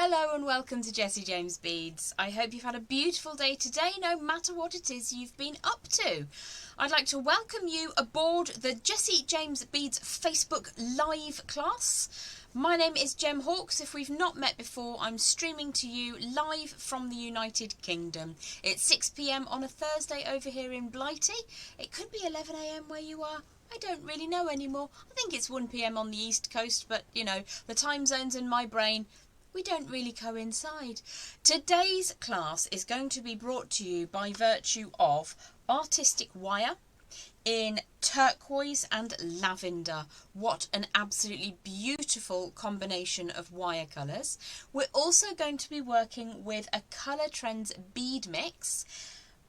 Hello and welcome to Jessie James Beads. I hope you've had a beautiful day today, no matter what it is you've been up to. I'd like to welcome you aboard the Jessie James Beads Facebook Live class. My name is Gem Hawkes. If we've not met before, I'm streaming to you live from the United Kingdom. It's 6 p.m. on a Thursday over here in Blighty. It could be 11 a.m. where you are. I don't really know anymore. I think it's 1 p.m. on the East Coast, but you know, the time zones in my brain, we don't really coincide. Today's class is going to be brought to you by virtue of artistic wire in turquoise and lavender. What an absolutely beautiful combination of wire colours. We're also going to be working with a Colour Trends bead mix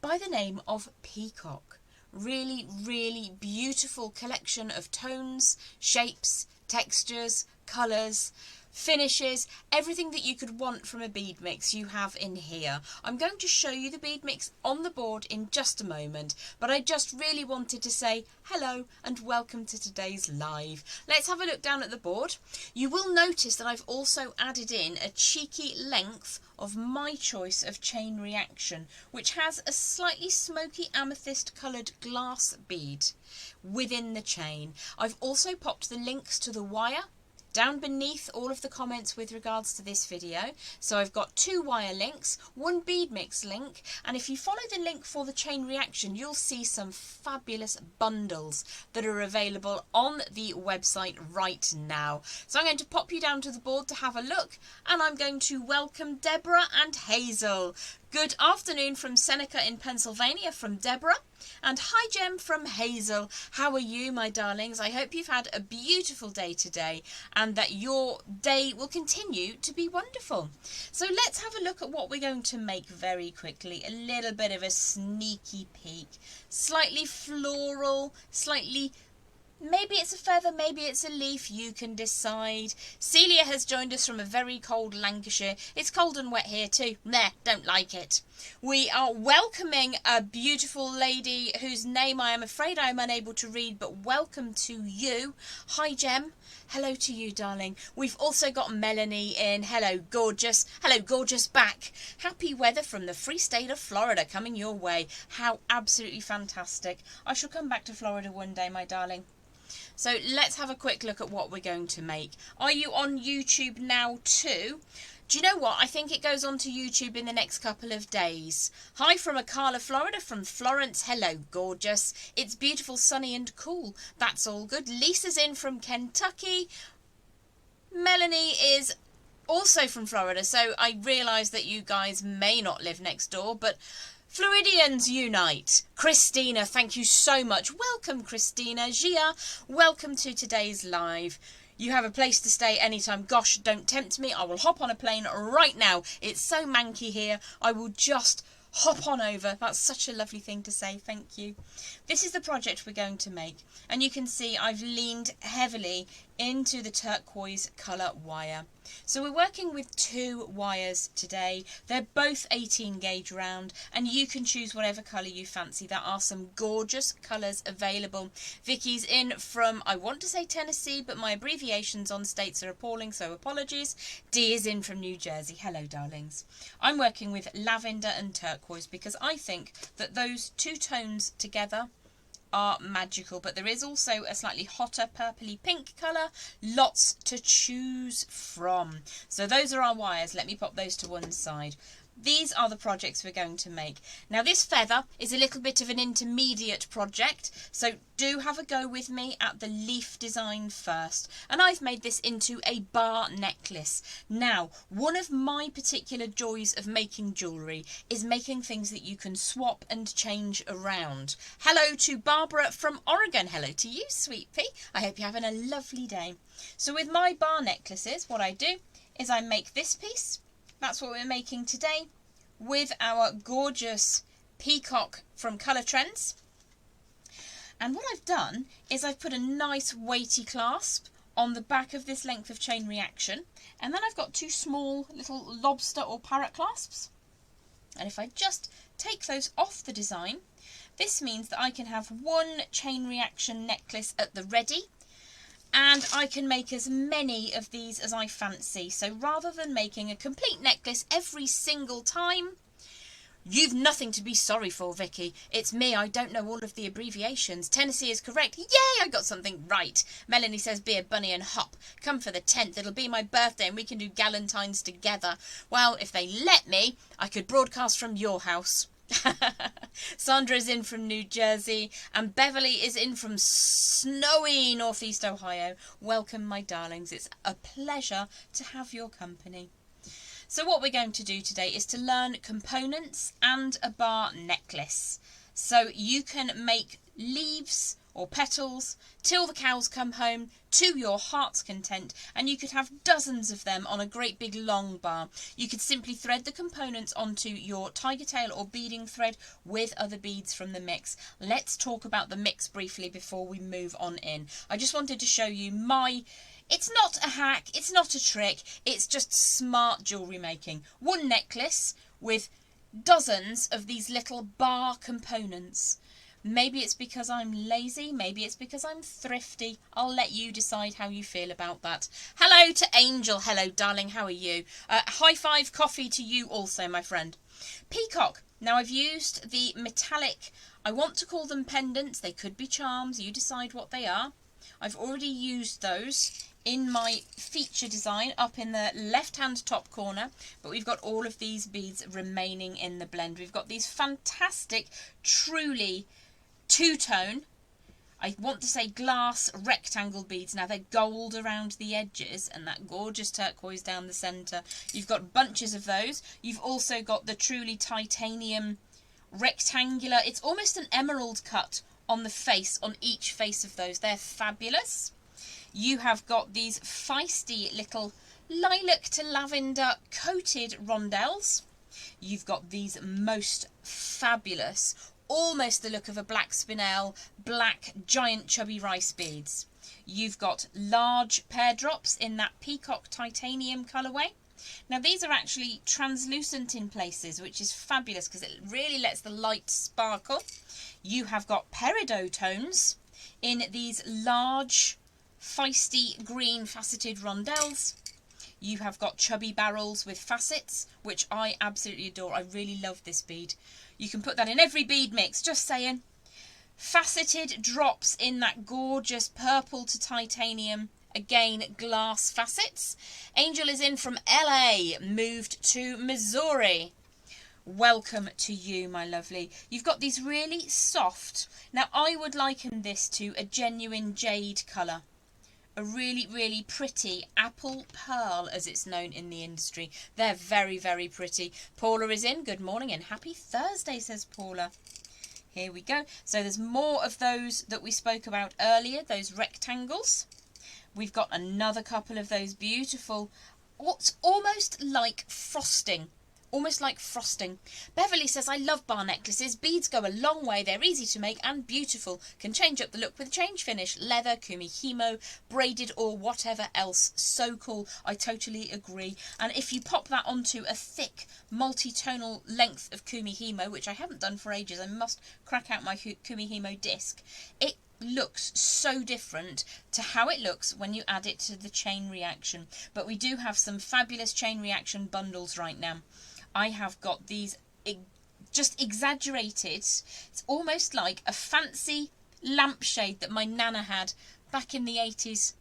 by the name of Peacock. Really beautiful collection of tones, shapes, textures, colours, finishes, everything that you could want from a bead mix you have in here. I'm going to show you the bead mix on the board in just a moment, but I just really wanted to say hello and welcome to today's live. Let's have a look down at the board. You will notice that I've also added in a cheeky length of my choice of chain reaction, which has a slightly smoky amethyst coloured glass bead within the chain. I've also popped the links to the wire down beneath all of the comments with regards to this video. So I've got 2 wire links, 1 bead mix link, and if you follow the link for the chain reaction, you'll see some fabulous bundles that are available on the website right now. So I'm going to pop you down to the board to have a look, and I'm going to welcome Deborah and Hazel. Good afternoon from Seneca in Pennsylvania from Deborah, and hi Gem from Hazel. How are you, my darlings? I hope you've had a beautiful day today and that your day will continue to be wonderful. So let's have a look at what we're going to make very quickly. A little bit of a sneaky peek. Slightly floral, slightly... maybe it's a feather, maybe it's a leaf, you can decide. Celia has joined us from a very cold Lancashire. It's cold and wet here too. Meh, don't like it. We are welcoming a beautiful lady whose name I am afraid I am unable to read, but welcome to you. Hi Gem. Hello to you, darling. We've also got Melanie in. Hello, gorgeous. Hello, gorgeous back. Happy weather from the free state of Florida coming your way. How absolutely fantastic. I shall come back to Florida one day, my darling. So let's have a quick look at what we're going to make. Are you on YouTube now too? Do you know what? I think it goes on to YouTube in the next couple of days. Hi from Ocala, Florida, from Florence. Hello, gorgeous. It's beautiful, sunny and cool. That's all good. Lisa's in from Kentucky. Melanie is also from Florida, so I realise that you guys may not live next door, but Floridians unite. Christina, thank you so much. Welcome, Christina. Gia, welcome to today's live. You have a place to stay anytime. Gosh, don't tempt me. I will hop on a plane right now. It's so manky here. I will just hop on over. That's such a lovely thing to say. Thank you. This is the project we're going to make. And you can see I've leaned heavily into the turquoise colour wire. So we're working with 2 wires today. They're both 18 gauge round, and you can choose whatever colour you fancy. There are some gorgeous colours available. Vicky's in from, I want to say Tennessee, but my abbreviations on states are appalling, so apologies. Dee is in from New Jersey. Hello, darlings. I'm working with lavender and turquoise because I think that those 2 tones together are magical, but there is also a slightly hotter purpley pink colour, lots to choose from. So those are our wires. Let me pop those to one side. These are the projects we're going to make. Now this feather is a little bit of an intermediate project, so do have a go with me at the leaf design first. And I've made this into a bar necklace. Now, one of my particular joys of making jewellery is making things that you can swap and change around. Hello to Barbara from Oregon. Hello to you, sweet pea. I hope you're having a lovely day. So with my bar necklaces, what I do is I make this piece. That's what we're making today with our gorgeous Peacock from Colour Trends. And what I've done is I've put a nice weighty clasp on the back of this length of chain reaction. And then I've got 2 small little lobster or parrot clasps. And if I just take those off the design, this means that I can have 1 chain reaction necklace at the ready. and I can make as many of these as I fancy. So rather than making a complete necklace every single time, you've nothing to be sorry for, Vicky. It's me, I don't know all of the abbreviations. Tennessee is correct. Yay, I got something right. Melanie says, be a bunny and hop. Come for the 10th. It'll be my birthday and we can do Galentine's together. Well, if they let me, I could broadcast from your house. Sandra is in from New Jersey and Beverly is in from snowy Northeast Ohio. Welcome, my darlings. It's a pleasure to have your company. So what we're going to do today is to learn components and a bar necklace. So you can make leaves or petals till the cows come home to your heart's content, and you could have dozens of them on a great big long bar. You could simply thread the components onto your tiger tail or beading thread with other beads from the mix. Let's talk about the mix briefly before we move on in. I just wanted to show you it's not a hack, it's not a trick, it's just smart jewellery making. One necklace with dozens of these little bar components. Maybe it's because I'm lazy, maybe it's because I'm thrifty. I'll let you decide how you feel about that. Hello to Angel. Hello, darling, how are you? High five coffee to you also, my friend. Peacock. Now I've used the metallic, I want to call them pendants, they could be charms, you decide what they are. I've already used those in my feature design up in the left hand top corner, but we've got all of these beads remaining in the blend. We've got these fantastic, truly two-tone, I want to say glass rectangle beads. Now they're gold around the edges and that gorgeous turquoise down the centre. You've got bunches of those. You've also got the truly titanium rectangular, it's almost an emerald cut on the face, on each face of those. They're fabulous. You have got these feisty little lilac to lavender coated rondelles. You've got these most fabulous, almost the look of a black spinel, black giant chubby rice beads. You've got large pear drops in that peacock titanium colourway. Now these are actually translucent in places, which is fabulous because it really lets the light sparkle. You have got peridot tones in these large feisty green faceted rondelles. You have got chubby barrels with facets, which I absolutely adore. I really love this bead. You can put that in every bead mix, just saying. Faceted drops in that gorgeous purple to titanium, again glass facets. Angel is in from LA, moved to Missouri. Welcome to you, my lovely. You've got these really soft, now I would liken this to a genuine jade colour. A really, really pretty apple pearl, as it's known in the industry. They're very, very pretty. Paula is in. Good morning and happy Thursday, says Paula. Here we go. So there's more of those that we spoke about earlier, those rectangles. We've got another couple of those beautiful, what's almost like frosting. Almost like frosting. Beverly says, I love bar necklaces. Beads go a long way. They're easy to make and beautiful. Can change up the look with change finish. Leather, kumihimo, braided or whatever else. So cool. I totally agree. And if you pop that onto a thick multi-tonal length of kumihimo, which I haven't done for ages, I must crack out my kumihimo disc. It looks so different to how it looks when you add it to the chain reaction. But we do have some fabulous chain reaction bundles right now. I have got these just exaggerated, it's almost like a fancy lampshade that my nana had back in the 80s.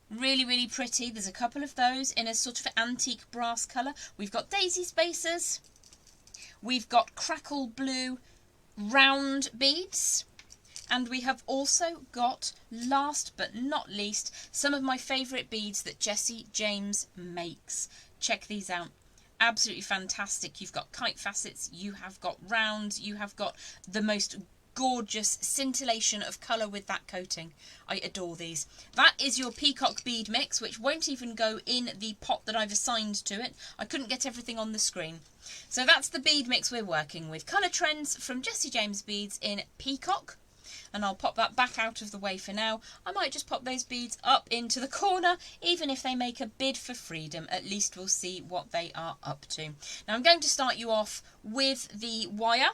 Really, really pretty. There's a couple of those in a sort of antique brass colour. We've got daisy spacers. We've got crackle blue round beads. And we have also got, last but not least, some of my favourite beads that Jessie James makes. Check these out. Absolutely fantastic. You've got kite facets, you have got rounds, you have got the most gorgeous scintillation of colour with that coating. I adore these. That is your peacock bead mix, which won't even go in the pot that I've assigned to it. I couldn't get everything on the screen. So that's the bead mix we're working with. Colour Trends from Jessie James Beads in Peacock. And I'll pop that back out of the way for now. I might just pop those beads up into the corner, even if they make a bid for freedom. At least we'll see what they are up to. Now I'm going to start you off with the wire.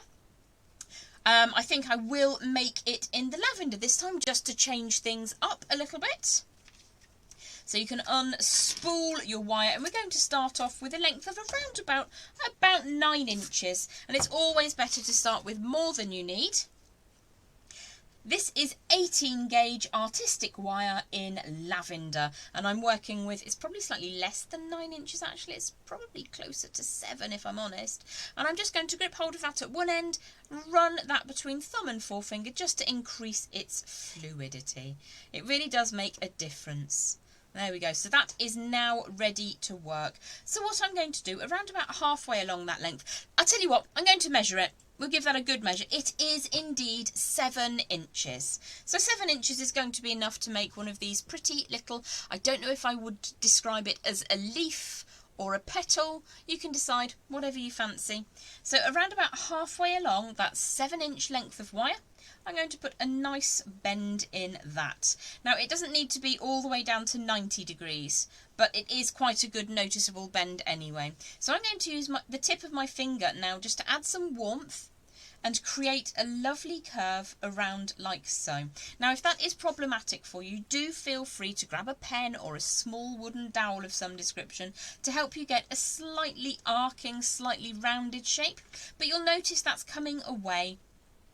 I think I will make it in the lavender this time, just to change things up a little bit. So you can unspool your wire, and we're going to start off with a length of around about 9 inches, and it's always better to start with more than you need. This is 18 gauge artistic wire in lavender, and I'm working with, it's probably slightly less than 9 inches actually, it's probably closer to 7 if I'm honest. And I'm just going to grip hold of that at one end, run that between thumb and forefinger just to increase its fluidity. It really does make a difference. There we go, so that is now ready to work. So what I'm going to do, around about halfway along that length, I'll tell you what, I'm going to measure it. We'll give that a good measure. It is indeed 7 inches. So 7 inches is going to be enough to make one of these pretty little, I don't know if I would describe it as a leaf or a petal. You can decide whatever you fancy. So around about halfway along that 7-inch length of wire, I'm going to put a nice bend in that. Now it doesn't need to be all the way down to 90 degrees, but it is quite a good noticeable bend anyway. So I'm going to use the tip of my finger now just to add some warmth and create a lovely curve around like so. Now if that is problematic for you, do feel free to grab a pen or a small wooden dowel of some description to help you get a slightly arcing, slightly rounded shape, but you'll notice that's coming away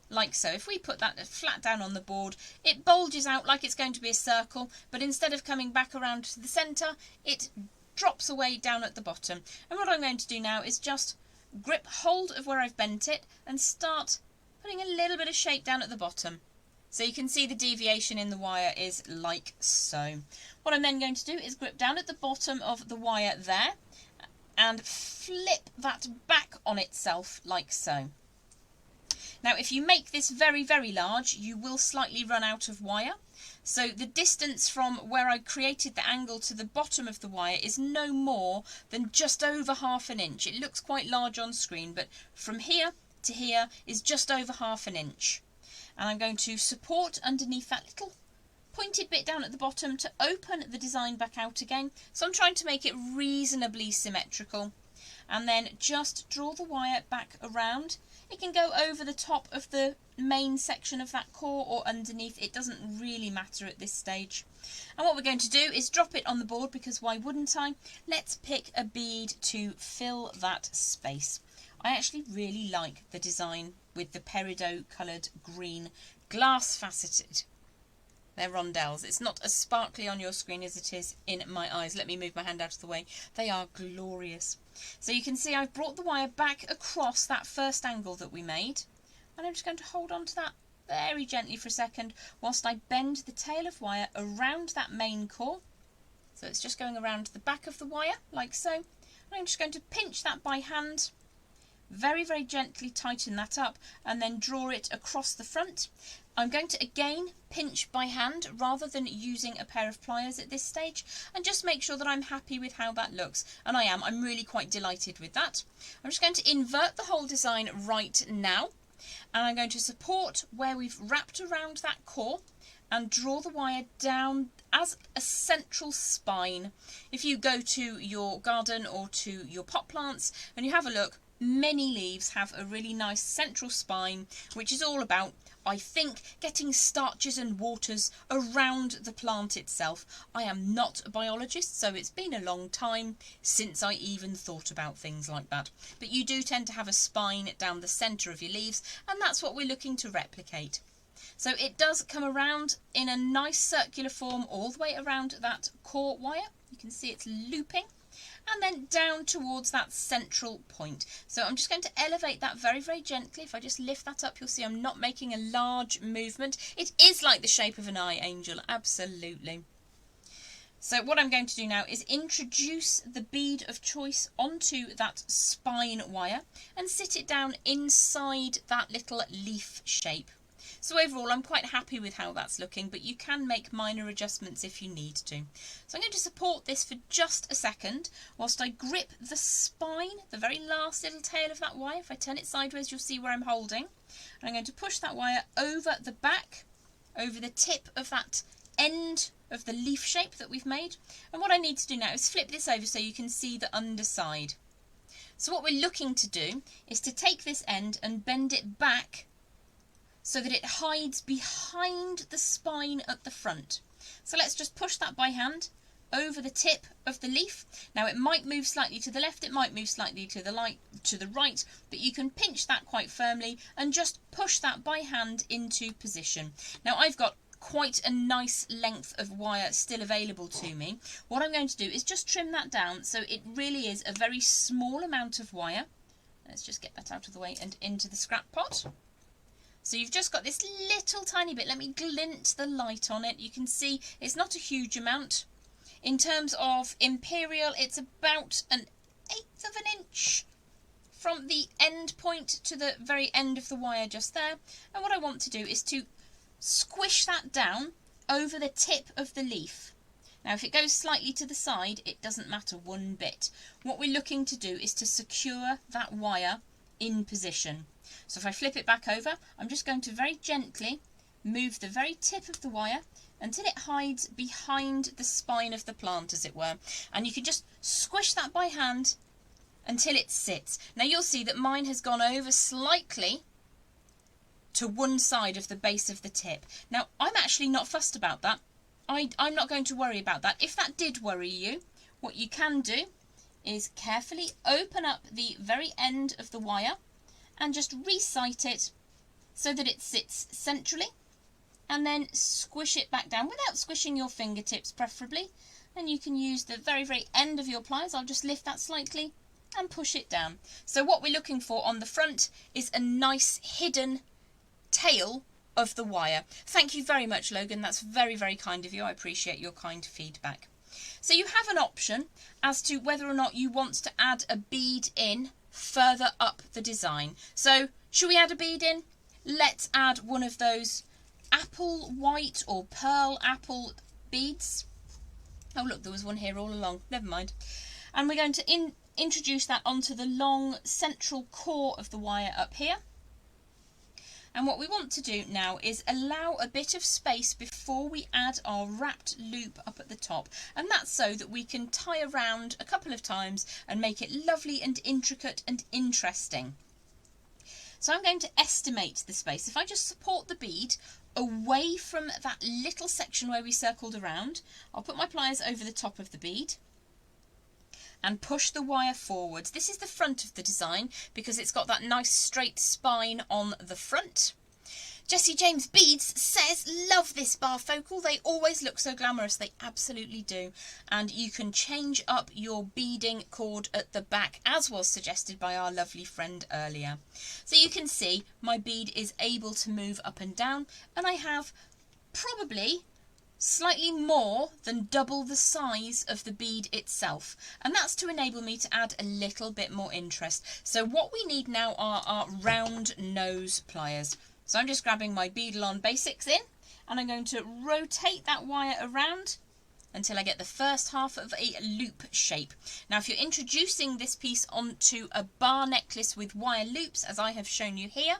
like so. If we put that flat down on the board, it bulges out like it's going to be a circle, but instead of coming back around to the centre, it drops away down at the bottom. And what I'm going to do now is just grip hold of where I've bent it and start putting a little bit of shape down at the bottom. So you can see the deviation in the wire is like so. What I'm then going to do is grip down at the bottom of the wire there and flip that back on itself like so. Now if you make this very, very large, you will slightly run out of wire. So the distance from where I created the angle to the bottom of the wire is no more than just over ½ inch. It looks quite large on screen, but from here to here is just over ½ inch. And I'm going to support underneath that little pointed bit down at the bottom to open the design back out again. So I'm trying to make it reasonably symmetrical. And then just draw the wire back around. It can go over the top of the main section of that core or underneath. It doesn't really matter at this stage. And what we're going to do is drop it on the board, because why wouldn't I? Let's pick a bead to fill that space. I actually really like the design with the peridot coloured green glass faceted. They're rondelles. It's not as sparkly on your screen as it is in my eyes. Let me move my hand out of the way. They are glorious. So you can see I've brought the wire back across that first angle that we made. And I'm just going to hold on to that very gently for a second whilst I bend the tail of wire around that main core. So it's just going around the back of the wire like so. And I'm just going to pinch that by hand. Very, very gently tighten that up and then draw it across the front. I'm going to again pinch by hand rather than using a pair of pliers at this stage, and just make sure that I'm happy with how that looks. And I am. I'm really quite delighted with that. I'm just going to invert the whole design right now, and I'm going to support where we've wrapped around that core and draw the wire down as a central spine. If you go to your garden or to your pot plants and you have a look, many leaves have a really nice central spine, which is all about, I think, getting starches and waters around the plant itself. I am not a biologist, so it's been a long time since I even thought about things like that. But you do tend to have a spine down the centre of your leaves, and that's what we're looking to replicate. So it does come around in a nice circular form all the way around that core wire. You can see it's looping. And then down towards that central point. So I'm just going to elevate that very, very gently. If I just lift that up, you'll see I'm not making a large movement. It is like the shape of an eye, Angel, absolutely. So what I'm going to do now is introduce the bead of choice onto that spine wire and sit it down inside that little leaf shape. So overall, I'm quite happy with how that's looking, but you can make minor adjustments if you need to. So I'm going to support this for just a second whilst I grip the spine, the very last little tail of that wire. If I turn it sideways, you'll see where I'm holding. And I'm going to push that wire over the back, over the tip of that end of the leaf shape that we've made. And what I need to do now is flip this over so you can see the underside. So what we're looking to do is to take this end and bend it back so that it hides behind the spine at the front. So let's just push that by hand, over the tip of the leaf. Now it might move slightly to the left, it might move slightly to the right, but you can pinch that quite firmly and just push that by hand into position. Now I've got quite a nice length of wire still available to me. What I'm going to do is just trim that down so it really is a very small amount of wire. Let's just get that out of the way and into the scrap pot. So you've just got this little tiny bit. Let me glint the light on it. You can see it's not a huge amount. In terms of imperial, it's about 1/8 of an inch from the end point to the very end of the wire just there. And what I want to do is to squish that down over the tip of the leaf. Now if it goes slightly to the side, it doesn't matter one bit. What we're looking to do is to secure that wire in position. So if I flip it back over, I'm just going to very gently move the very tip of the wire until it hides behind the spine of the plant, as it were. And you can just squish that by hand until it sits. Now you'll see that mine has gone over slightly to one side of the base of the tip. Now I'm actually not fussed about that. I'm not going to worry about that. If that did worry you, what you can do is carefully open up the very end of the wire and just re-sight it so that it sits centrally, and then squish it back down without squishing your fingertips preferably. And you can use the very, very end of your pliers. I'll just lift that slightly and push it down. So what we're looking for on the front is a nice hidden tail of the wire. Thank you very much, Logan. That's very, very kind of you. I appreciate your kind feedback. So you have an option as to whether or not you want to add a bead in further up the design. So should we add a bead in? Let's add one of those apple white or pearl apple beads. Oh look, there was one here all along. Never mind. And we're going to introduce that onto the long central core of the wire up here. And what we want to do now is allow a bit of space before we add our wrapped loop up at the top. And that's so that we can tie around a couple of times and make it lovely and intricate and interesting. So I'm going to estimate the space. If I just support the bead away from that little section where we circled around, I'll put my pliers over the top of the bead and push the wire forwards. This is the front of the design because it's got that nice straight spine on the front. Jessie James Beads says, love this barfocal. They always look so glamorous. They absolutely do. And you can change up your beading cord at the back, as was suggested by our lovely friend earlier. So you can see my bead is able to move up and down, and I have probably slightly more than double the size of the bead itself, and that's to enable me to add a little bit more interest. So what we need now are our round nose pliers. So I'm just grabbing my Beadalon Basics in, and I'm going to rotate that wire around until I get the first half of a loop shape. Now if you're introducing this piece onto a bar necklace with wire loops, as I have shown you here,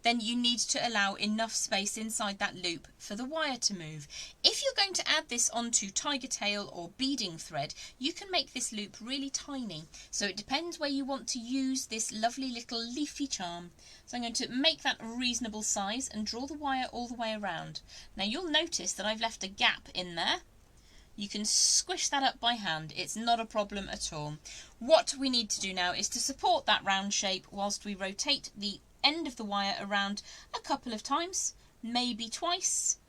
then you need to allow enough space inside that loop for the wire to move. If you're going to add this onto tiger tail or beading thread, you can make this loop really tiny. So it depends where you want to use this lovely little leafy charm. So I'm going to make that a reasonable size and draw the wire all the way around. Now you'll notice that I've left a gap in there. You can squish that up by hand. It's not a problem at all. What we need to do now is to support that round shape whilst we rotate the end of the wire around a couple of times, maybe twice.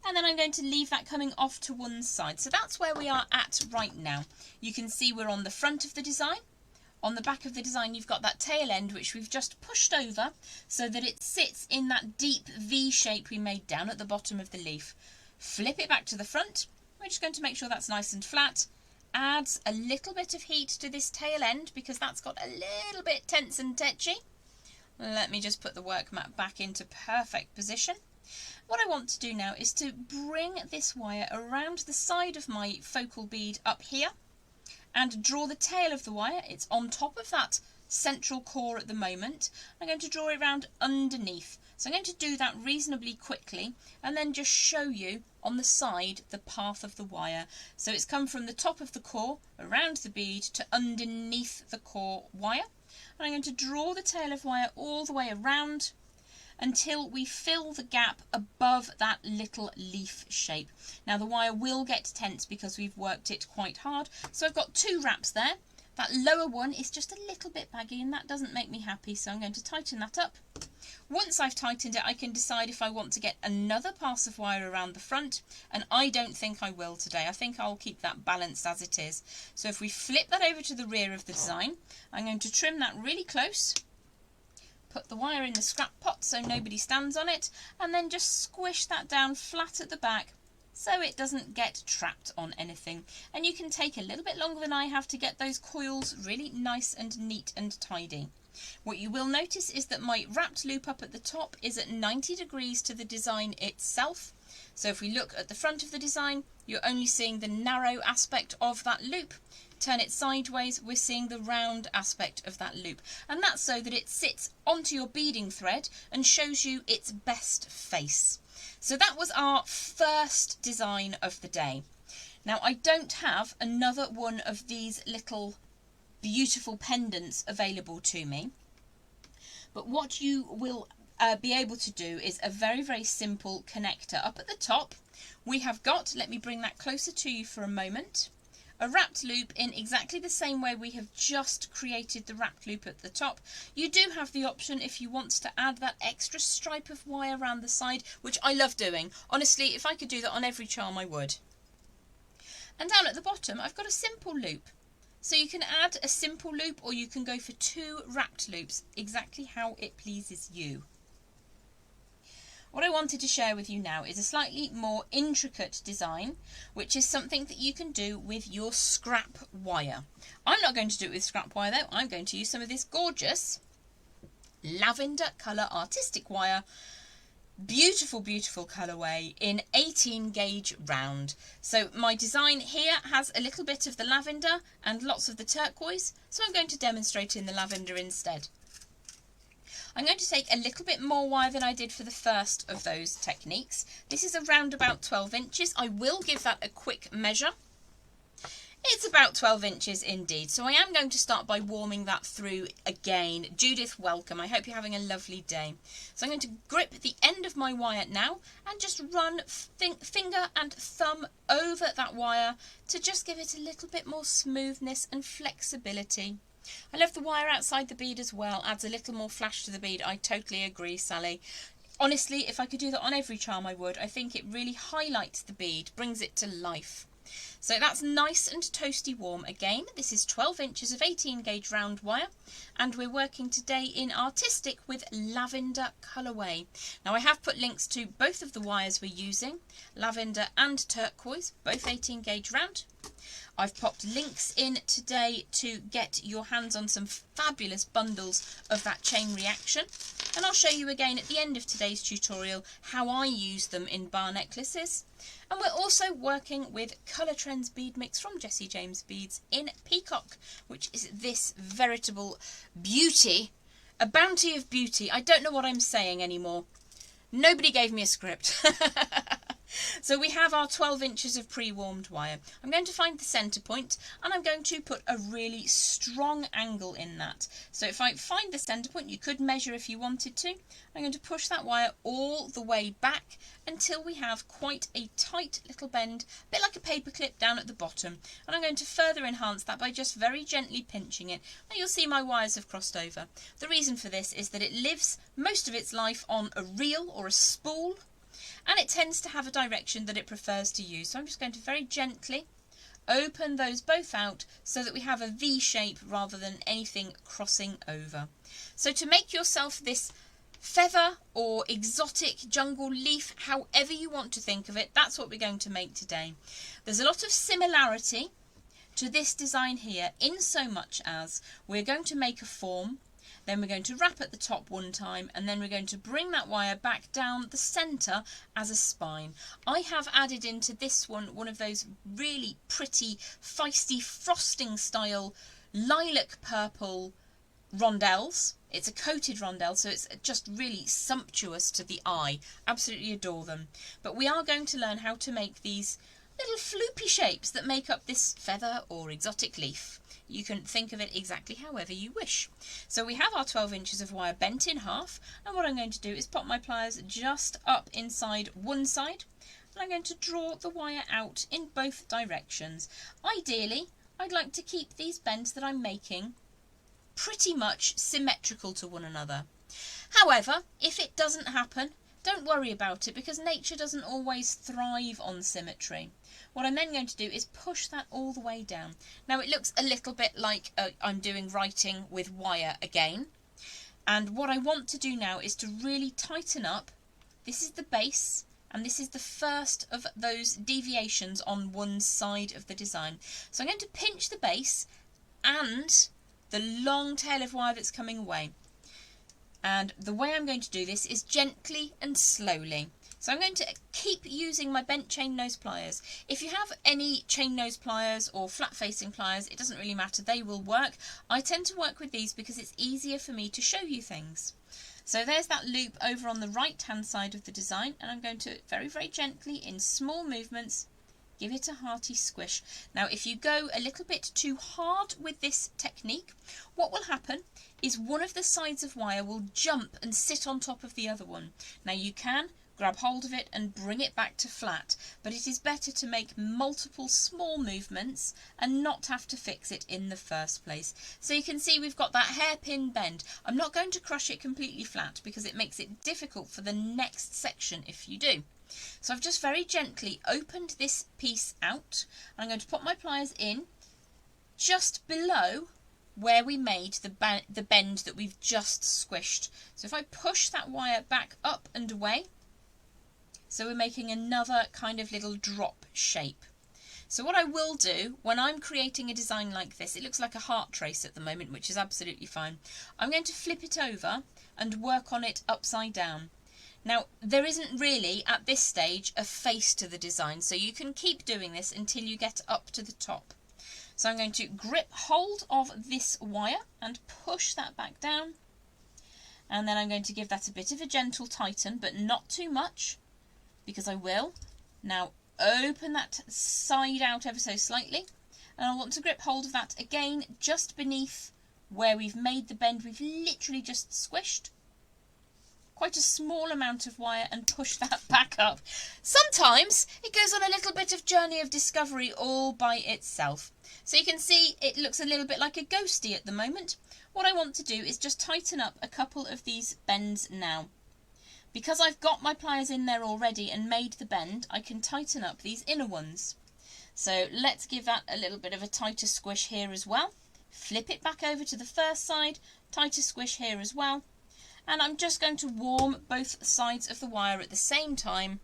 And then I'm going to leave that coming off to one side. So that's where we are at right now. You can see we're on the front of the design. On the back of the design, you've got that tail end, which we've just pushed over so that it sits in that deep V shape we made down at the bottom of the leaf. Flip it back to the front. We're just going to make sure that's nice and flat. Adds a little bit of heat to this tail end because that's got a little bit tense and tetchy. Let me just put the work mat back into perfect position. What I want to do now is to bring this wire around the side of my focal bead up here and draw the tail of the wire. It's on top of that central core at the moment. I'm going to draw it around underneath. So I'm going to do that reasonably quickly and then just show you on the side the path of the wire. So it's come from the top of the core around the bead to underneath the core wire. And I'm going to draw the tail of wire all the way around until we fill the gap above that little leaf shape. Now the wire will get tense because we've worked it quite hard. So I've got 2 wraps there. That lower one is just a little bit baggy and that doesn't make me happy, so I'm going to tighten that up. Once I've tightened it, I can decide if I want to get another pass of wire around the front, and I don't think I will today. I think I'll keep that balanced as it is. So if we flip that over to the rear of the design, I'm going to trim that really close, put the wire in the scrap pot so nobody stands on it, and then just squish that down flat at the back so it doesn't get trapped on anything. And you can take a little bit longer than I have to get those coils really nice and neat and tidy. What you will notice is that my wrapped loop up at the top is at 90 degrees to the design itself. So if we look at the front of the design, you're only seeing the narrow aspect of that loop. Turn it sideways, we're seeing the round aspect of that loop. And that's so that it sits onto your beading thread and shows you its best face. So that was our first design of the day. Now I don't have another one of these little beautiful pendants available to me, but what you will be able to do is a very, very simple connector. Up at the top we have got, let me bring that closer to you for a moment, a wrapped loop in exactly the same way we have just created the wrapped loop at the top. You do have the option, if you want, to add that extra stripe of wire around the side, which I love doing. Honestly, if I could do that on every charm I would. And down at the bottom I've got a simple loop. So you can add a simple loop or you can go for 2 wrapped loops, exactly how it pleases you. What I wanted to share with you now is a slightly more intricate design, which is something that you can do with your scrap wire. I'm not going to do it with scrap wire though, I'm going to use some of this gorgeous lavender colour artistic wire. Beautiful, beautiful colourway in 18 gauge round. So my design here has a little bit of the lavender and lots of the turquoise, so I'm going to demonstrate in the lavender instead. I'm going to take a little bit more wire than I did for the first of those techniques. This is around about 12 inches. I will give that a quick measure. It's about 12 inches indeed, so I am going to start by warming that through again. Judith, welcome. I hope you're having a lovely day. So I'm going to grip the end of my wire now and just run finger and thumb over that wire to just give it a little bit more smoothness and flexibility. I love the wire outside the bead as well, adds a little more flash to the bead. I totally agree, Sally. Honestly, if I could do that on every charm I would. I think it really highlights the bead, brings it to life. So that's nice and toasty warm again. This is 12 inches of 18 gauge round wire and we're working today in artistic with lavender colourway. Now I have put links to both of the wires we're using, lavender and turquoise, both 18 gauge round. I've popped links in today to get your hands on some fabulous bundles of that chain reaction, and I'll show you again at the end of today's tutorial how I use them in bar necklaces. And we're also working with Colour Trends bead mix from Jessie James Beads in Peacock, which is this veritable beauty, a bounty of beauty. I don't know what I'm saying anymore. Nobody gave me a script. So we have our 12 inches of pre-warmed wire. I'm going to find the centre point and I'm going to put a really strong angle in that. So if I find the centre point, you could measure if you wanted to. I'm going to push that wire all the way back until we have quite a tight little bend, a bit like a paper clip down at the bottom. And I'm going to further enhance that by just very gently pinching it. Now you'll see my wires have crossed over. The reason for this is that it lives most of its life on a reel or a spool, and it tends to have a direction that it prefers to use. So I'm just going to very gently open those both out so that we have a V shape rather than anything crossing over. So to make yourself this feather or exotic jungle leaf, however you want to think of it, that's what we're going to make today. There's a lot of similarity to this design here in so much as we're going to make a form, then we're going to wrap at the top one time, and then we're going to bring that wire back down the centre as a spine. I have added into this one of those really pretty, feisty, frosting style lilac purple rondelles. It's a coated rondelle, so it's just really sumptuous to the eye. Absolutely adore them. But we are going to learn how to make these little floopy shapes that make up this feather or exotic leaf. You can think of it exactly however you wish. So we have our 12 inches of wire bent in half, and what I'm going to do is pop my pliers just up inside one side, and I'm going to draw the wire out in both directions. Ideally, I'd like to keep these bends that I'm making pretty much symmetrical to one another. However, if it doesn't happen, don't worry about it, because nature doesn't always thrive on symmetry. What I'm then going to do is push that all the way down. Now it looks a little bit like I'm doing writing with wire again. And what I want to do now is to really tighten up. This is the base, and this is the first of those deviations on one side of the design. So I'm going to pinch the base and the long tail of wire that's coming away. And the way I'm going to do this is gently and slowly. So I'm going to keep using my bent chain nose pliers. If you have any chain nose pliers or flat facing pliers, it doesn't really matter, they will work. I tend to work with these because it's easier for me to show you things. So there's that loop over on the right hand side of the design, and I'm going to very, very gently, in small movements, give it a hearty squish. Now if you go a little bit too hard with this technique, what will happen is one of the sides of wire will jump and sit on top of the other one. Now you can grab hold of it and bring it back to flat, but it is better to make multiple small movements and not have to fix it in the first place. So you can see we've got that hairpin bend. I'm not going to crush it completely flat because it makes it difficult for the next section if you do. So I've just very gently opened this piece out. I'm going to put my pliers in just below where we made the bend that we've just squished. So if I push that wire back up and away, so we're making another kind of little drop shape. So what I will do when I'm creating a design like this, it looks like a heart trace at the moment, which is absolutely fine. I'm going to flip it over and work on it upside down. Now, there isn't really, at this stage, a face to the design, so you can keep doing this until you get up to the top. So I'm going to grip hold of this wire and push that back down. And then I'm going to give that a bit of a gentle tighten, but not too much, because I will. Now, open that side out ever so slightly. And I want to grip hold of that again, just beneath where we've made the bend we've literally just squished. Quite a small amount of wire, and push that back up. Sometimes it goes on a little bit of journey of discovery all by itself. So you can see it looks a little bit like a ghostie at the moment. What I want to do is just tighten up a couple of these bends now. Because I've got my pliers in there already and made the bend, I can tighten up these inner ones. So let's give that a little bit of a tighter squish here as well. Flip it back over to the first side, tighter squish here as well. And I'm just going to warm both sides of the wire at the same time.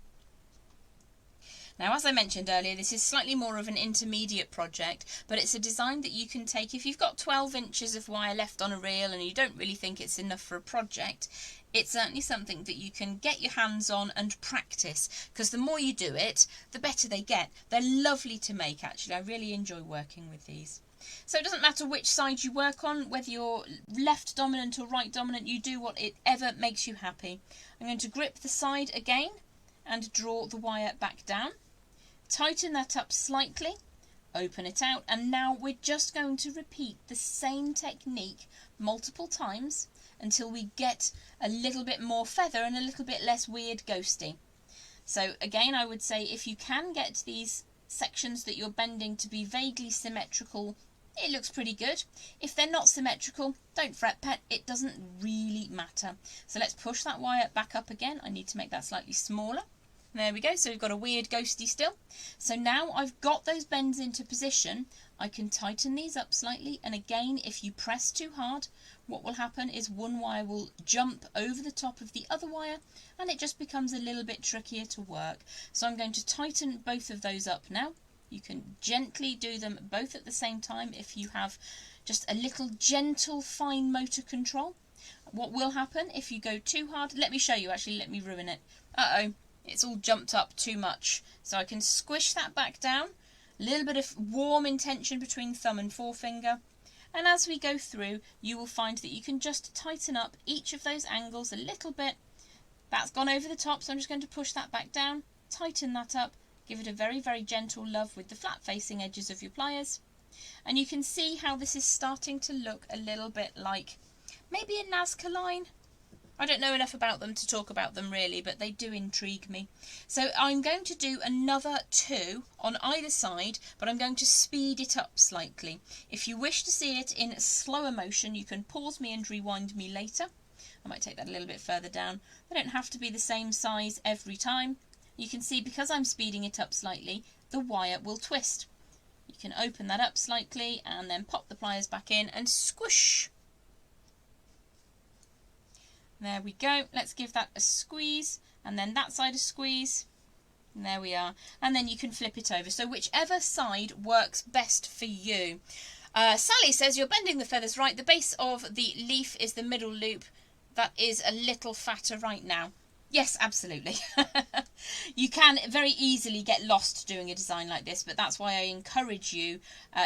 Now, as I mentioned earlier, this is slightly more of an intermediate project, but it's a design that you can take if you've got 12 inches of wire left on a reel and you don't really think it's enough for a project. It's certainly something that you can get your hands on and practice, because the more you do it, the better they get. They're lovely to make, actually. I really enjoy working with these. So it doesn't matter which side you work on, whether you're left dominant or right dominant, you do whatever makes you happy. I'm going to grip the side again and draw the wire back down. Tighten that up slightly, open it out, and now we're just going to repeat the same technique multiple times until we get a little bit more feather and a little bit less weird ghosty. So again, I would say if you can get these sections that you're bending to be vaguely symmetrical, it looks pretty good. If they're not symmetrical, don't fret, pet, it doesn't really matter. So let's push that wire back up again. I need to make that slightly smaller. There we go, so we've got a weird ghosty still. So now I've got those bends into position, I can tighten these up slightly, and again, if you press too hard, what will happen is one wire will jump over the top of the other wire, and it just becomes a little bit trickier to work. So I'm going to tighten both of those up now. You can gently do them both at the same time if you have just a little gentle fine motor control. What will happen if you go too hard? Let me show you, actually, let me ruin it. Uh-oh. It's all jumped up too much. So I can squish that back down. A little bit of warm intention between thumb and forefinger. And as we go through, you will find that you can just tighten up each of those angles a little bit. That's gone over the top, so I'm just going to push that back down, tighten that up, Give it a very, very gentle love with the flat facing edges of your pliers. And you can see how this is starting to look a little bit like maybe a Nazca line. I don't know enough about them to talk about them really, but they do intrigue me. So I'm going to do another 2 on either side, but I'm going to speed it up slightly. If you wish to see it in slower motion, you can pause me and rewind me later. I might take that a little bit further down. They don't have to be the same size every time. You can see because I'm speeding it up slightly, the wire will twist. You can open that up slightly and then pop the pliers back in and squish. There we go. Let's give that a squeeze and then that side a squeeze. And there we are. And then you can flip it over. So whichever side works best for you. Sally says you're bending the feathers right. The base of the leaf is the middle loop. That is a little fatter right now. Yes, absolutely. You can very easily get lost doing a design like this, but that's why I encourage you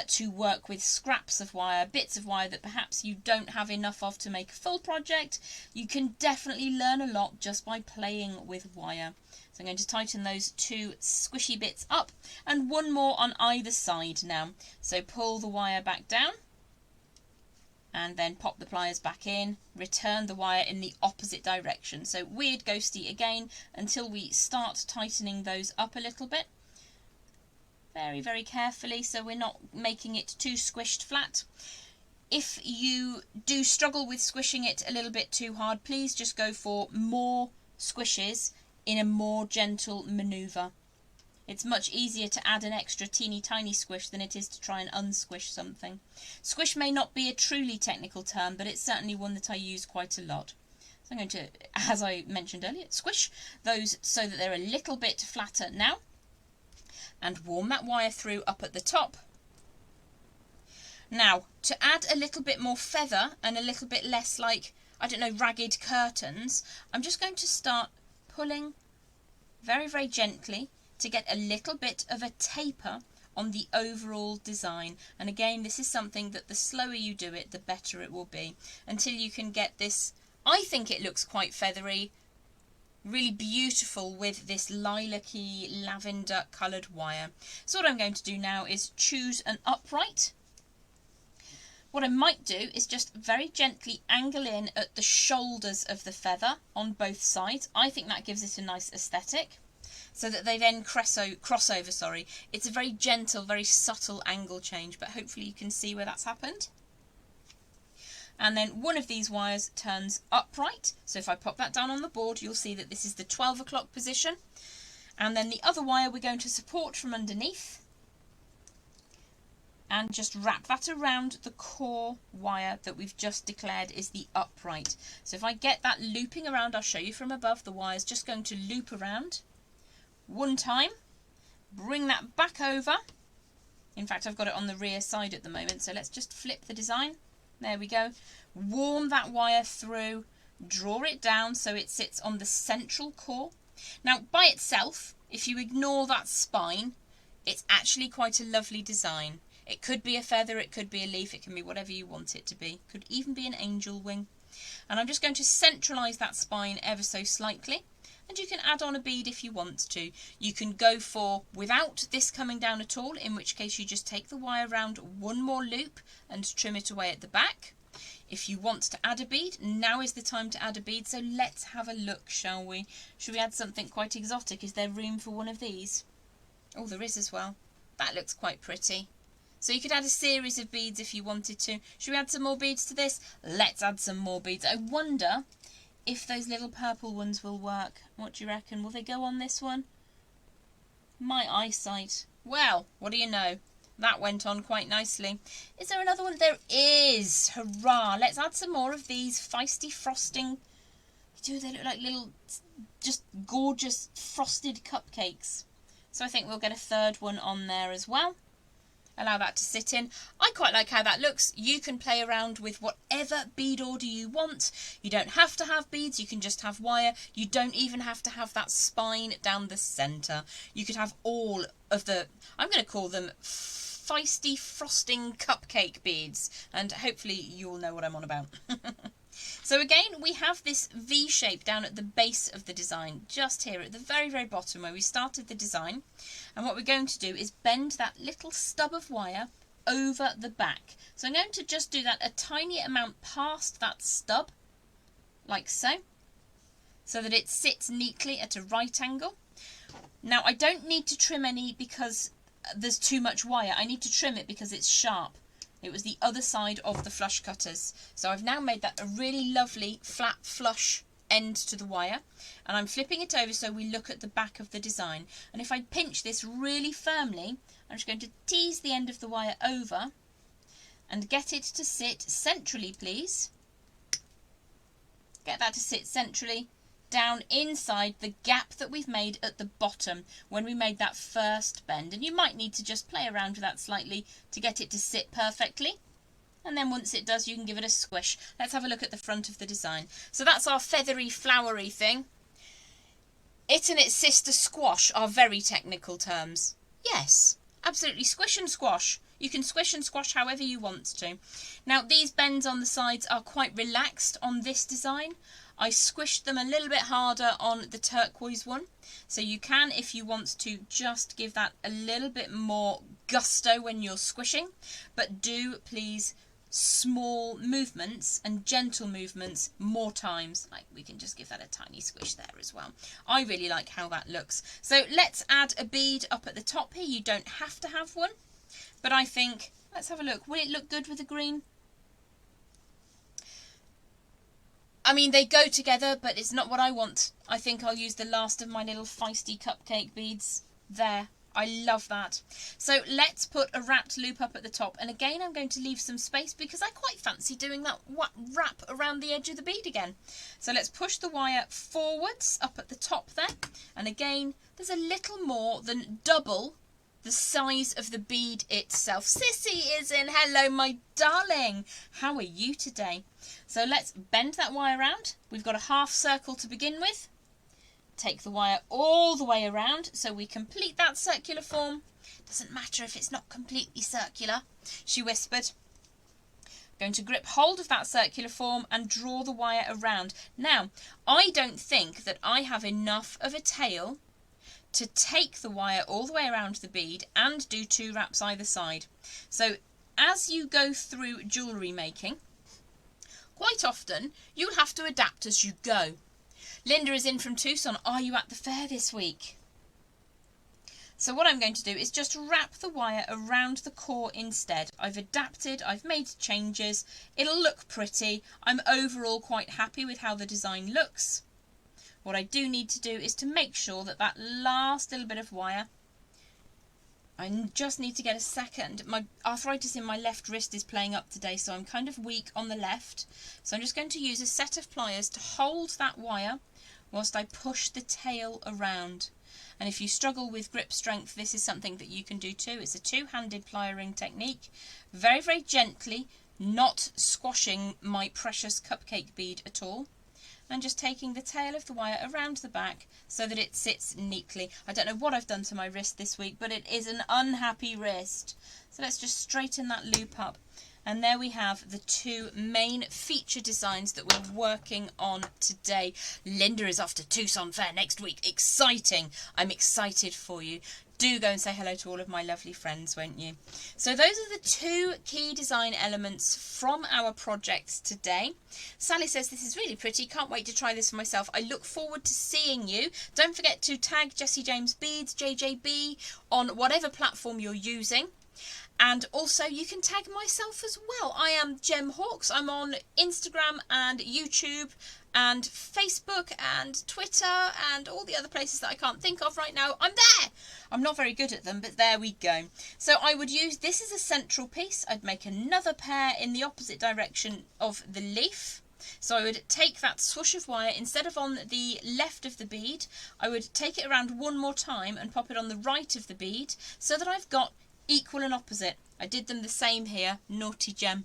to work with scraps of wire, bits of wire that perhaps you don't have enough of to make a full project. You can definitely learn a lot just by playing with wire. So I'm going to tighten those 2 squishy bits up and 1 more on either side now. So pull the wire back down. And then pop the pliers back in, return the wire in the opposite direction. So weird ghosty again until we start tightening those up a little bit. Very, very carefully so we're not making it too squished flat. If you do struggle with squishing it a little bit too hard, please just go for more squishes in a more gentle manoeuvre. It's much easier to add an extra teeny tiny squish than it is to try and unsquish something. Squish may not be a truly technical term, but it's certainly one that I use quite a lot. So I'm going to, as I mentioned earlier, squish those so that they're a little bit flatter now. And warm that wire through up at the top. Now, to add a little bit more feather and a little bit less like, I don't know, ragged curtains, I'm just going to start pulling very, very gently to get a little bit of a taper on the overall design. And again, this is something that the slower you do it, the better it will be, until you can get this, I think it looks quite feathery, really beautiful with this lilac-y lavender coloured wire. So what I'm going to do now is choose an upright. What I might do is just very gently angle in at the shoulders of the feather on both sides. I think that gives it a nice aesthetic. So that they then cross over. It's a very gentle, very subtle angle change, but hopefully you can see where that's happened. And then one of these wires turns upright. So if I pop that down on the board, you'll see that this is the 12 o'clock position. And then the other wire we're going to support from underneath. And just wrap that around the core wire that we've just declared is the upright. So if I get that looping around, I'll show you from above, the wire's just going to loop around. 1 time, bring that back over. In fact, I've got it on the rear side at the moment, so let's just flip the design. There we go. Warm that wire through, draw it down so it sits on the central core. Now, by itself, if you ignore that spine, it's actually quite a lovely design. It could be a feather, it could be a leaf, it can be whatever you want it to be. It could even be an angel wing. And I'm just going to centralise that spine ever so slightly. And you can add on a bead if you want to. You can go for without this coming down at all, in which case you just take the wire round 1 more loop and trim it away at the back. If you want to add a bead, now is the time to add a bead. So let's have a look, shall we? Should we add something quite exotic? Is there room for one of these? Oh, there is as well. That looks quite pretty. So you could add a series of beads if you wanted to. Should we add some more beads to this? Let's add some more beads. I wonder if those little purple ones will work. What do you reckon? Will they go on this one? My eyesight. Well, what do you know? That went on quite nicely. Is there another one? There is. Hurrah. Let's add some more of these feisty frosting. Do they look like little, just gorgeous frosted cupcakes? So I think we'll get a 3rd one on there as well. Allow that to sit in. I quite like how that looks. You can play around with whatever bead order you want. You don't have to have beads, you can just have wire. You don't even have to have that spine down the centre. You could have all of the, I'm going to call them feisty frosting cupcake beads, and hopefully you'll know what I'm on about. So again, we have this V shape down at the base of the design, just here at the very, very bottom where we started the design. And what we're going to do is bend that little stub of wire over the back. So I'm going to just do that a tiny amount past that stub, like so that it sits neatly at a right angle. Now I don't need to trim any because there's too much wire. I need to trim it because it's sharp. It was the other side of the flush cutters. So I've now made that a really lovely flat flush end to the wire, and I'm flipping it over so we look at the back of the design. And if I pinch this really firmly, I'm just going to tease the end of the wire over and get it to sit centrally, please. Get that to sit centrally down inside the gap that we've made at the bottom when we made that first bend. And you might need to just play around with that slightly to get it to sit perfectly. And then once it does, you can give it a squish. Let's have a look at the front of the design. So that's our feathery, flowery thing. It and its sister squash are very technical terms. Yes, absolutely. Squish and squash. You can squish and squash however you want to. Now, these bends on the sides are quite relaxed on this design. I squished them a little bit harder on the turquoise one. So you can, if you want to, just give that a little bit more gusto when you're squishing. But do please small movements and gentle movements more times. Like, we can just give that a tiny squish there as well. I really like how that looks. So let's add a bead up at the top here. You don't have to have one, but I think, let's have a look. Will it look good with the green? I mean, they go together, but it's not what I want. I think I'll use the last of my little feisty cupcake beads there. I love that. So let's put a wrapped loop up at the top. And again, I'm going to leave some space because I quite fancy doing that wrap around the edge of the bead again. So let's push the wire forwards up at the top there. And again, there's a little more than double the size of the bead itself. Sissy is in. Hello, my darling. How are you today? So let's bend that wire around. We've got a half circle to begin with. Take the wire all the way around so we complete that circular form. Doesn't matter if it's not completely circular, she whispered. Going to grip hold of that circular form and draw the wire around. Now, I don't think that I have enough of a tail to take the wire all the way around the bead and do 2 wraps either side. So as you go through jewellery making, quite often you'll have to adapt as you go. Linda is in from Tucson. Are you at the fair this week? So what I'm going to do is just wrap the wire around the core instead. I've adapted, I've made changes. It'll look pretty. I'm overall quite happy with how the design looks. What I do need to do is to make sure that that last little bit of wire, I just need to get a second. My arthritis in my left wrist is playing up today, so I'm kind of weak on the left. So I'm just going to use a set of pliers to hold that wire whilst I push the tail around. And if you struggle with grip strength, this is something that you can do too. It's a 2-handed pliering technique. Very, very gently, not squashing my precious cupcake bead at all. And just taking the tail of the wire around the back so that it sits neatly. I don't know what I've done to my wrist this week, but it is an unhappy wrist. So let's just straighten that loop up. And there we have the 2 main feature designs that we're working on today. Linda is off to Tucson Fair next week. Exciting. I'm excited for you. Do go and say hello to all of my lovely friends, won't you? So those are the 2 key design elements from our project today. Sally says, this is really pretty. Can't wait to try this for myself. I look forward to seeing you. Don't forget to tag Jessie James Beads, JJB, on whatever platform you're using. And also you can tag myself as well. I am Gem Hawks. I'm on Instagram and YouTube and Facebook and Twitter and all the other places that I can't think of right now. I'm there. I'm not very good at them, but there we go. So I would use, this is a central piece. I'd make another pair in the opposite direction of the leaf. So I would take that swoosh of wire, instead of on the left of the bead, I would take it around one more time and pop it on the right of the bead so that I've got equal and opposite. I did them the same here. Naughty Gem.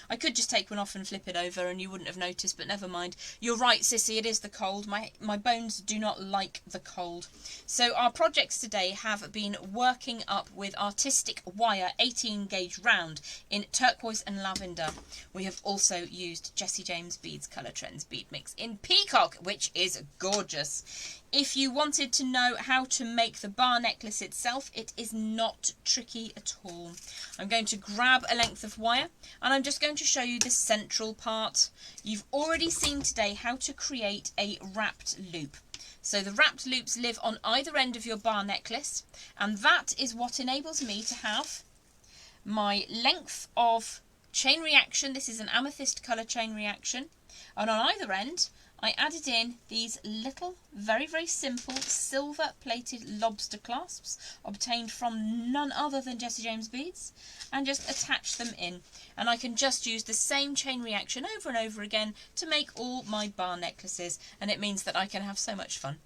I could just take one off and flip it over and you wouldn't have noticed, but never mind. You're right, Sissy, it is the cold. My bones do not like the cold. So our projects today have been working up with artistic wire 18 gauge round in turquoise and lavender. We have also used Jessie James Beads Colour Trends Bead Mix in Peacock, which is gorgeous. If you wanted to know how to make the bar necklace itself, it is not tricky at all. I'm going to grab a length of wire and I'm just going to show you the central part. You've already seen today how to create a wrapped loop. So the wrapped loops live on either end of your bar necklace, and that is what enables me to have my length of chain reaction. This is an amethyst colour chain reaction, and on either end I added in these little, very, very simple silver plated lobster clasps obtained from none other than Jessie James Beads, and just attach them in. And I can just use the same chain reaction over and over again to make all my bar necklaces, and it means that I can have so much fun.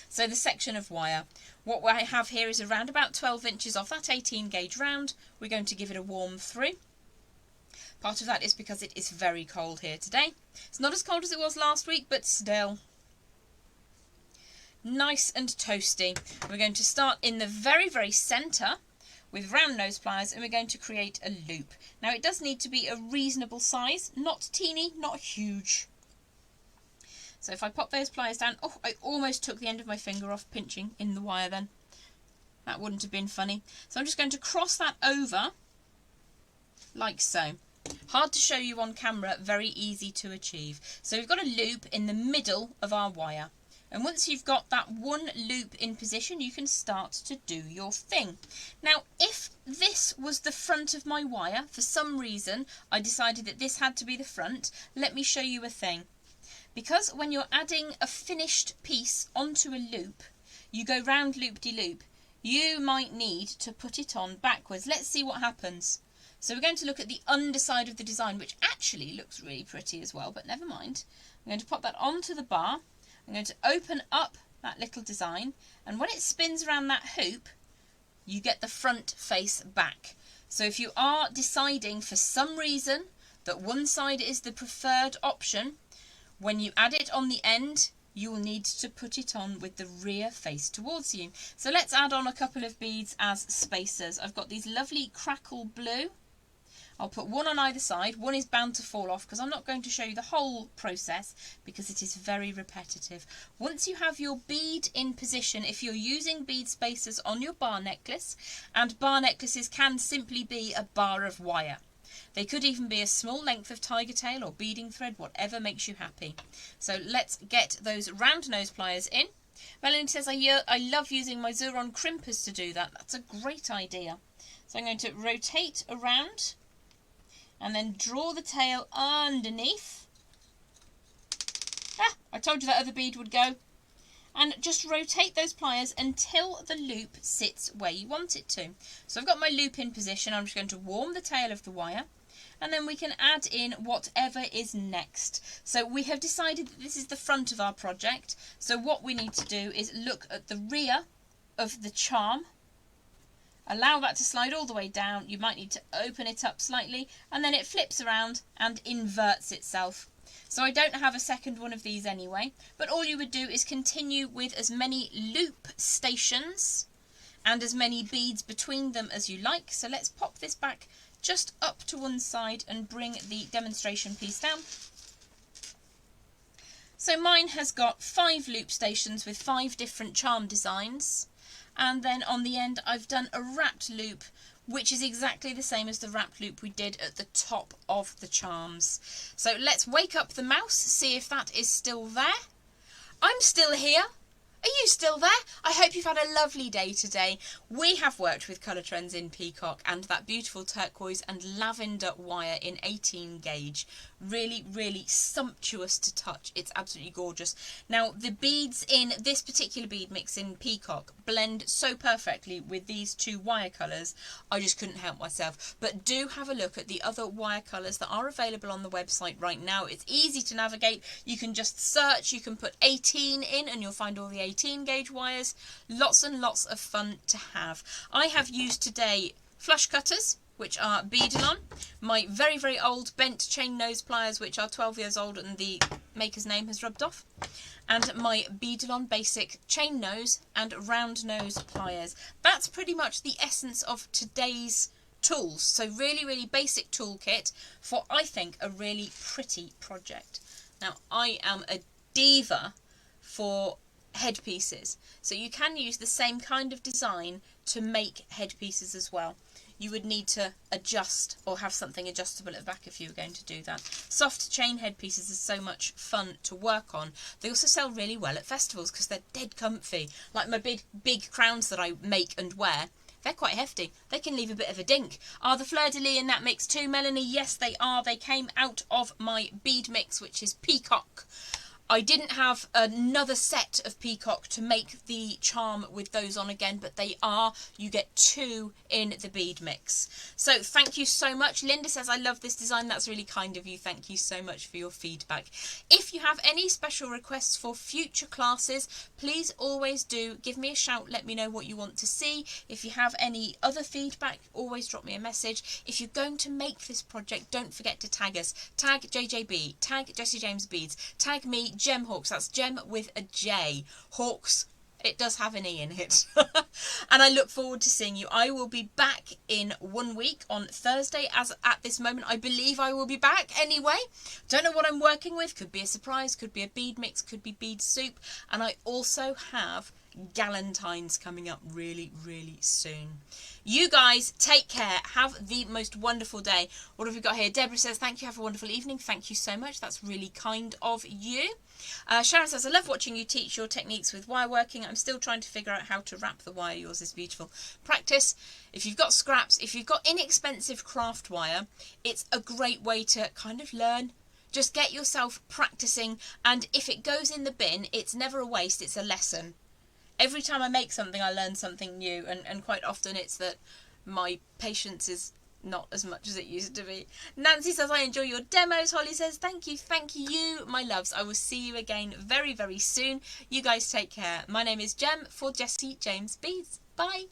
So the section of wire, what I have here is around about 12 inches off that 18 gauge round. We're going to give it a warm through. Part of that is because it is very cold here today. It's not as cold as it was last week, but still nice and toasty. We're going to start in the very, very centre with round nose pliers, and we're going to create a loop. Now it does need to be a reasonable size, not teeny, not huge. So if I pop those pliers down, oh, I almost took the end of my finger off pinching in the wire then. That wouldn't have been funny. So I'm just going to cross that over like so. Hard to show you on camera, very easy to achieve. So we've got a loop in the middle of our wire. And once you've got that one loop in position, you can start to do your thing. Now, if this was the front of my wire, for some reason, I decided that this had to be the front, let me show you a thing. Because when you're adding a finished piece onto a loop, you go round loop-de-loop, you might need to put it on backwards. Let's see what happens. So we're going to look at the underside of the design, which actually looks really pretty as well, but never mind. I'm going to pop that onto the bar. I'm going to open up that little design, and when it spins around that hoop, you get the front face back. So if you are deciding for some reason that one side is the preferred option, when you add it on the end, you will need to put it on with the rear face towards you. So let's add on a couple of beads as spacers. I've got these lovely crackle blue. I'll put one on either side. One is bound to fall off because I'm not going to show you the whole process because it is very repetitive. Once you have your bead in position, if you're using bead spacers on your bar necklace, and bar necklaces can simply be a bar of wire. They could even be a small length of tiger tail or beading thread, whatever makes you happy. So let's get those round nose pliers in. Melanie says, I love using my Xuron crimpers to do that. That's a great idea. So I'm going to rotate around and then draw the tail underneath. Ah, I told you that other bead would go. And just rotate those pliers until the loop sits where you want it to. So I've got my loop in position. I'm just going to warm the tail of the wire, and then we can add in whatever is next. So we have decided that this is the front of our project. So what we need to do is look at the rear of the charm. Allow that to slide all the way down. You might need to open it up slightly, and then it flips around and inverts itself. So I don't have a second one of these anyway, but all you would do is continue with as many loop stations and as many beads between them as you like. So let's pop this back just up to one side and bring the demonstration piece down. So mine has got 5 loop stations with 5 different charm designs. And then on the end I've done a wrapped loop, which is exactly the same as the wrapped loop we did at the top of the charms. So let's wake up the mouse, see if that is still there. I'm still here. Are you still there? I hope you've had a lovely day today. We have worked with Colour Trends in Peacock and that beautiful turquoise and lavender wire in 18 gauge. Really, really sumptuous to touch. It's absolutely gorgeous. Now, the beads in this particular bead mix in Peacock blend so perfectly with these 2 wire colours, I just couldn't help myself. But do have a look at the other wire colours that are available on the website right now. It's easy to navigate. You can just search, you can put 18 in and you'll find all the 18 gauge wires. Lots and lots of fun to have. I have used today flush cutters which are Beadalon, my very, very old bent chain nose pliers, which are 12 years old and the maker's name has rubbed off, and my Beadalon basic chain nose and round nose pliers. That's pretty much the essence of today's tools. So really, really basic toolkit for, I think, a really pretty project. Now, I am a diva for headpieces, so you can use the same kind of design to make headpieces as well. You would need to adjust or have something adjustable at the back if you were going to do that. Soft chain headpieces are so much fun to work on. They also sell really well at festivals because they're dead comfy. Like my big crowns that I make and wear, they're quite hefty. They can leave a bit of a dink. Are the fleur-de-lis in that mix too, Melanie? Yes, they are. They came out of my bead mix, which is Peacock. I didn't have another set of Peacock to make the charm with those on again, but they are. You get 2 in the bead mix. So thank you so much. Linda says, I love this design. That's really kind of you. Thank you so much for your feedback. If you have any special requests for future classes, please always do give me a shout. Let me know what you want to see. If you have any other feedback, always drop me a message. If you're going to make this project, don't forget to tag us. Tag JJB, tag Jessie James Beads, tag me, Gem Hawks. That's Gem with a J. Hawks, it does have an E in it. And I look forward to seeing you. I will be back in 1 week on Thursday. As at this moment, I believe I will be back anyway. Don't know what I'm working with. Could be a surprise, could be a bead mix, could be bead soup. And I also have Galentine's coming up really, really soon. You guys take care. Have the most wonderful day. What have we got here? Deborah says, thank you. Have a wonderful evening. Thank you so much. That's really kind of you. Sharon says, I love watching you teach your techniques with wire working. I'm still trying to figure out how to wrap the wire. Yours is beautiful. Practice. If you've got scraps, if you've got inexpensive craft wire, it's a great way to kind of learn. Just get yourself practicing, and if it goes in the bin, it's never a waste, it's a lesson. Every time I make something, I learn something new, and quite often it's that my patience is not as much as it used to be. Nancy says, I enjoy your demos. Holly says, thank you, my loves. I will see you again very, very soon. You guys take care. My name is Gem for Jessie James Beads. Bye.